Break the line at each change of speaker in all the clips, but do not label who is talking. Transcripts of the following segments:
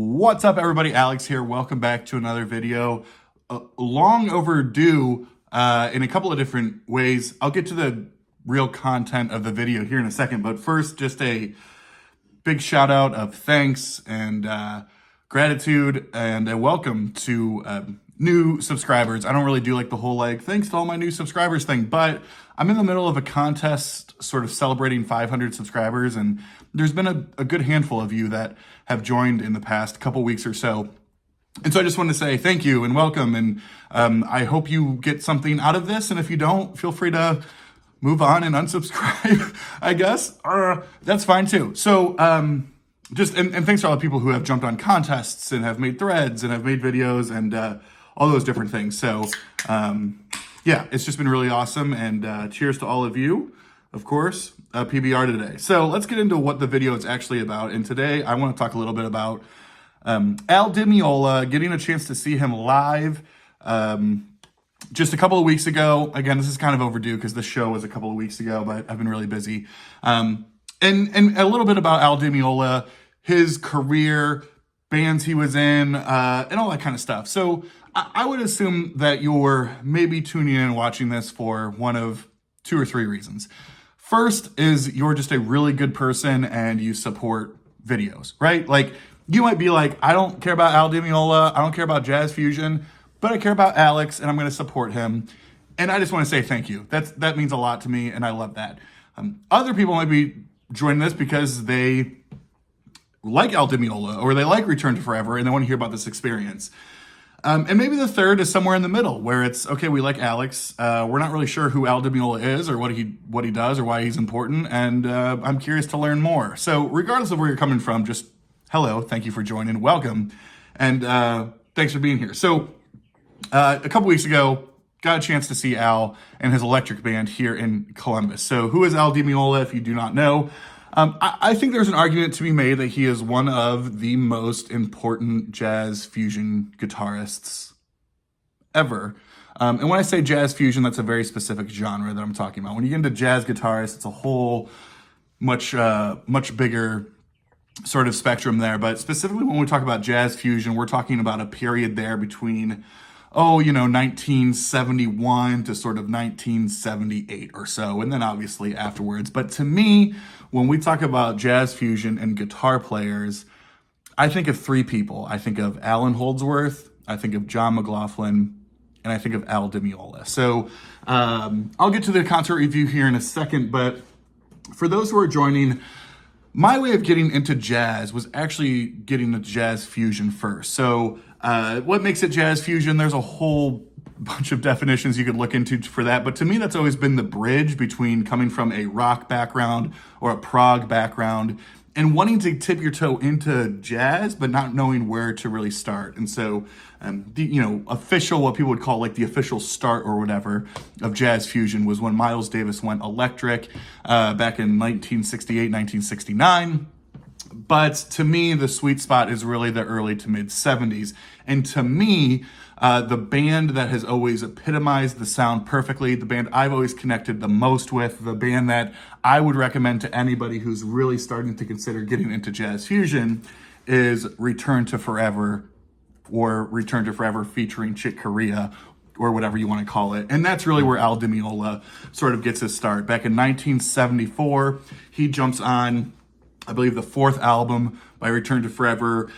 What's up, everybody? Alex here. Welcome back to another video. Long overdue in a couple of different ways. I'll get to the real content of the video here in a second, but first, just a big shout out of thanks and gratitude and a welcome to new subscribers. I don't really do like the whole thanks to all my new subscribers thing, but I'm in the middle of a contest sort of celebrating 500 subscribers, and there's been a good handful of you that have joined in the past couple weeks or so. And so I just want to say thank you and welcome, and I hope you get something out of this, and if you don't, feel free to move on and unsubscribe, I guess. That's fine too. So just thanks to all the people who have jumped on contests and have made threads and have made videos and all those different things. So yeah, it's just been really awesome, and cheers to all of you, of course. PBR today. So let's get into what the video is actually about. And today I want to talk a little bit about Al Di Meola, getting a chance to see him live just a couple of weeks ago. Again, this is kind of overdue because the show was a couple of weeks ago, but I've been really busy. And a little bit about Al Di Meola, his career, bands he was in, and all that kind of stuff. So I would assume that you're maybe tuning in and watching this for one of two or three reasons. First is you're just a really good person and you support videos, right? Like, you might be like, I don't care about Al Di Meola, I don't care about jazz fusion, but I care about Alex and I'm going to support him. And I just want to say thank you. That means a lot to me, and I love that. Other people might be joining this because they like Al Di Meola or they like Return to Forever and they want to hear about this experience. And maybe the third is somewhere in the middle where it's, okay, we like Alex. We're not really sure who Al Di Meola is or what he does or why he's important. And I'm curious to learn more. So regardless of where you're coming from, just hello, thank you for joining, welcome. And thanks for being here. So a couple weeks ago, got a chance to see Al and his electric band here in Columbus. So who is Al Di Meola, if you do not know? I think there's an argument to be made that he is one of the most important jazz fusion guitarists ever. And when I say jazz fusion, that's a very specific genre that I'm talking about. When you get into jazz guitarists, it's a whole much bigger sort of spectrum there. But specifically when we talk about jazz fusion, we're talking about a period there between 1971 to sort of 1978 or so, and then obviously afterwards. But to me, when we talk about jazz fusion and guitar players, I think of three people. I think of Alan Holdsworth, I think of John McLaughlin, and I think of Al Di Meola. So I'll get to the concert review here in a second, but for those who are joining, my way of getting into jazz was actually getting into jazz fusion first. So what makes it jazz fusion? There's a whole bunch of definitions you could look into for that. But to me, that's always been the bridge between coming from a rock background or a prog background and wanting to tip your toe into jazz, but not knowing where to really start. And so, official, what people would call like the official start or whatever of jazz fusion was when Miles Davis went electric back in 1968, 1969. But to me, the sweet spot is really the early to mid 70s. And to me, the band that has always epitomized the sound perfectly, the band I've always connected the most with, the band that I would recommend to anybody who's really starting to consider getting into jazz fusion is Return to Forever, or Return to Forever featuring Chick Corea, or whatever you want to call it. And that's really where Al Di Meola sort of gets his start. Back in 1974, he jumps on, I believe, the fourth album by Return to Forever,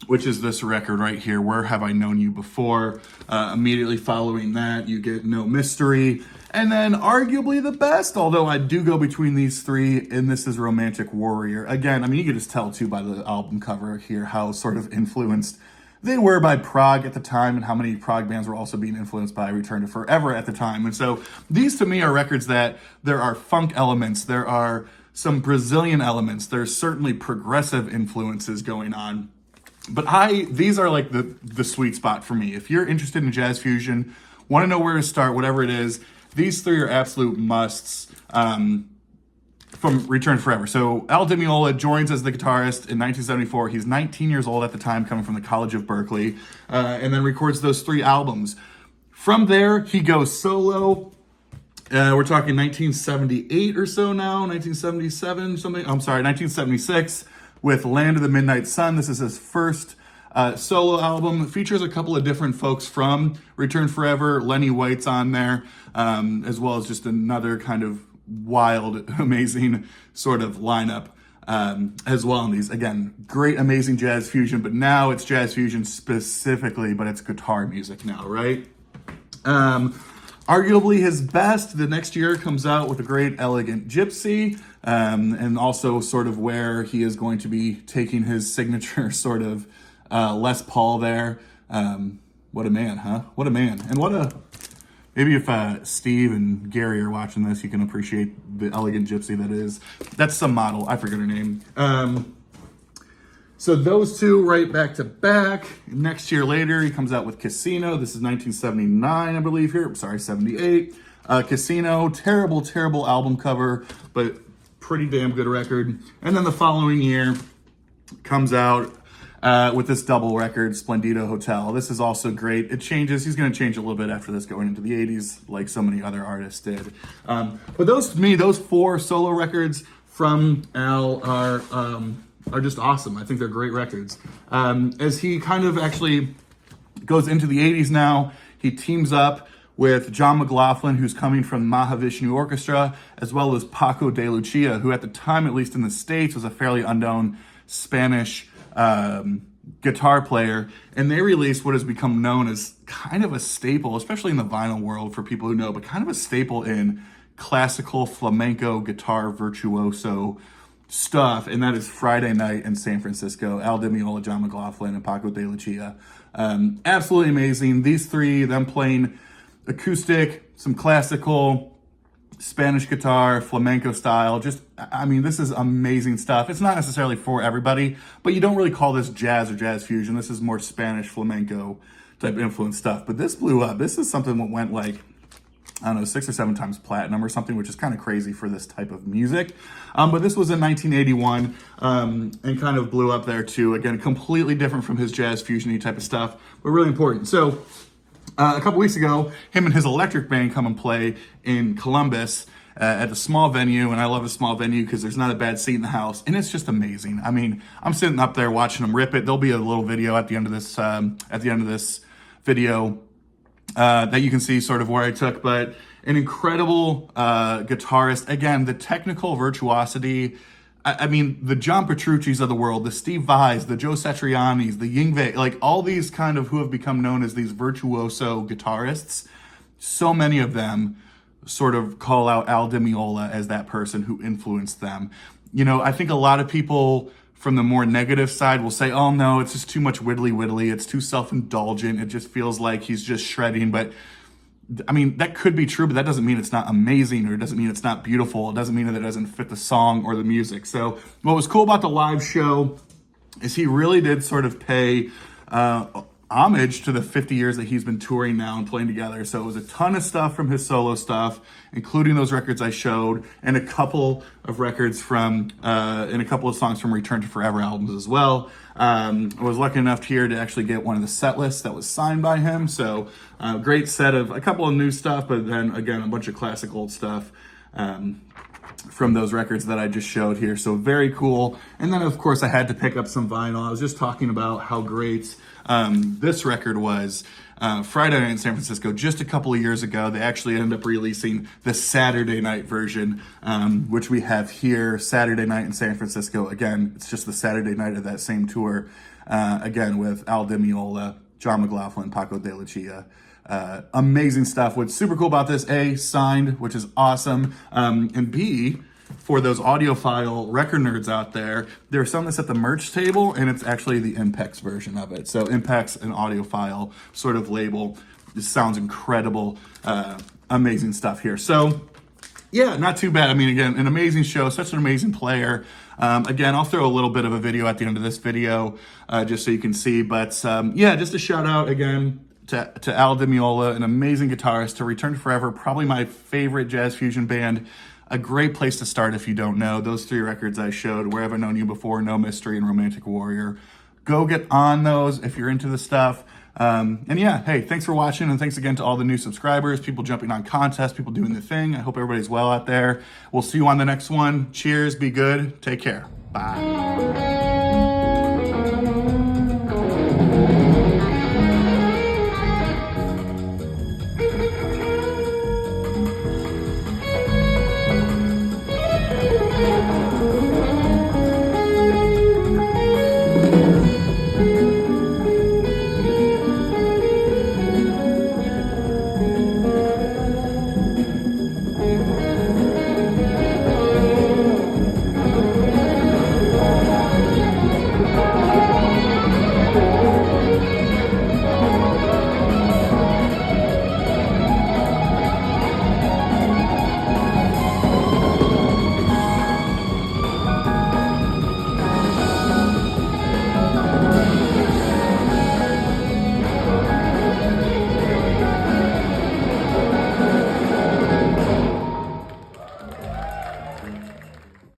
which is this record right here, Where Have I Known You Before? Immediately following that, you get No Mystery. And then arguably the best, although I do go between these three, and this is Romantic Warrior. Again, I mean, you can just tell too by the album cover here how sort of influenced they were by prog at the time, and how many prog bands were also being influenced by Return to Forever at the time. And so these to me are records that there are funk elements, there are some Brazilian elements, there's certainly progressive influences going on. But these are like the sweet spot for me. If you're interested in jazz fusion, want to know where to start, whatever it is, these three are absolute musts from Return to Forever. So Al Di Meola joins as the guitarist in 1974. He's 19 years old at the time, coming from the College of Berkeley, and then records those three albums. From there, he goes solo. We're talking 1978 or so now, 1977, something. I'm sorry, 1976. with Land of the Midnight Sun. This is his first solo album. It features a couple of different folks from Return Forever. Lenny White's on there, as well as just another kind of wild, amazing sort of lineup as well in these. Again, great, amazing jazz fusion, but now it's jazz fusion specifically, but it's guitar music now, right? Arguably his best, the next year comes out with a great Elegant Gypsy, and also sort of where he is going to be taking his signature sort of Les Paul there. What a man, huh? What a man. And what a... Maybe if Steve and Gary are watching this, you can appreciate the Elegant Gypsy that is. That's some model. I forget her name. So those two right back to back. Next year later, he comes out with Casino. This is 1979, I believe here. I'm sorry, 78. Casino, terrible, terrible album cover, but pretty damn good record. And then the following year comes out with this double record, Splendido Hotel. This is also great. It changes. He's going to change a little bit after this going into the 80s, like so many other artists did. But those, to me, those 4 solo records from Al are just awesome. I think they're great records. As he kind of actually goes into the 80s now, he teams up with John McLaughlin, who's coming from Mahavishnu Orchestra, as well as Paco de Lucia, who at the time, at least in the States, was a fairly unknown Spanish guitar player. And they released what has become known as kind of a staple, especially in the vinyl world for people who know, but kind of a staple in classical flamenco guitar virtuoso stuff, and that is Friday Night in San Francisco. Al Di Meola, John McLaughlin, and Paco de Lucia. Absolutely amazing. These three, them playing acoustic, some classical, Spanish guitar, flamenco style. Just, I mean, this is amazing stuff. It's not necessarily for everybody, but you don't really call this jazz or jazz fusion. This is more Spanish flamenco type influence stuff. But this blew up. This is something that went like, I don't know, 6 or 7 times platinum or something, which is kind of crazy for this type of music. But this was in 1981 and kind of blew up there too. Again, completely different from his jazz fusion-y type of stuff, but really important. So a couple weeks ago, him and his electric band come and play in Columbus at a small venue, and I love a small venue because there's not a bad seat in the house, and it's just amazing. I mean, I'm sitting up there watching them rip it. There'll be a little video at the end of this video that you can see sort of where I took, but an incredible guitarist. Again, the technical virtuosity. I mean, the John Petrucci's of the world, the Steve Vai's, the Joe Satriani's, the Yngwie, like all these kind of who have become known as these virtuoso guitarists. So many of them sort of call out Al Di Meola as that person who influenced them. You know, I think a lot of people from the more negative side will say, oh no, it's just too much widdly, it's too self-indulgent, it just feels like he's just shredding. But I mean, that could be true, but that doesn't mean it's not amazing, or it doesn't mean it's not beautiful. It doesn't mean that it doesn't fit the song or the music. So what was cool about the live show is he really did sort of pay homage to the 50 years that he's been touring now and playing together. So it was a ton of stuff from his solo stuff, including those records I showed, and a couple of records from, and a couple of songs from Return to Forever albums as well. I was lucky enough here to actually get one of the set lists that was signed by him. So great set of a couple of new stuff, but then again, a bunch of classic old stuff from those records that I just showed here. So very cool. And then of course I had to pick up some vinyl. I was just talking about how great this record was. Friday Night in San Francisco, just a couple of years ago, they actually ended up releasing the Saturday night version, which we have here, Saturday Night in San Francisco. Again, it's just the Saturday night of that same tour, again, with Al Di Meola, John McLaughlin, Paco de Lucia. Amazing stuff. What's super cool about this, A, signed, which is awesome, and B, for those audiophile record nerds out there, there's some that's at the merch table, and it's actually the Impex version of it. So Impex, an audiophile sort of label. This sounds incredible. Amazing stuff here. So yeah, not too bad. I mean, again, an amazing show, such an amazing player. Again, I'll throw a little bit of a video at the end of this video, just so you can see. But yeah, just a shout out again to Al Di Meola, an amazing guitarist, to Return to Forever, probably my favorite jazz fusion band. A great place to start if you don't know. Those 3 records I showed, Where Have I Known You Before, No Mystery, and Romantic Warrior. Go get on those if you're into the stuff. And yeah, hey, thanks for watching, and thanks again to all the new subscribers, people jumping on contests, people doing the thing. I hope everybody's well out there. We'll see you on the next one. Cheers, be good, take care. Bye.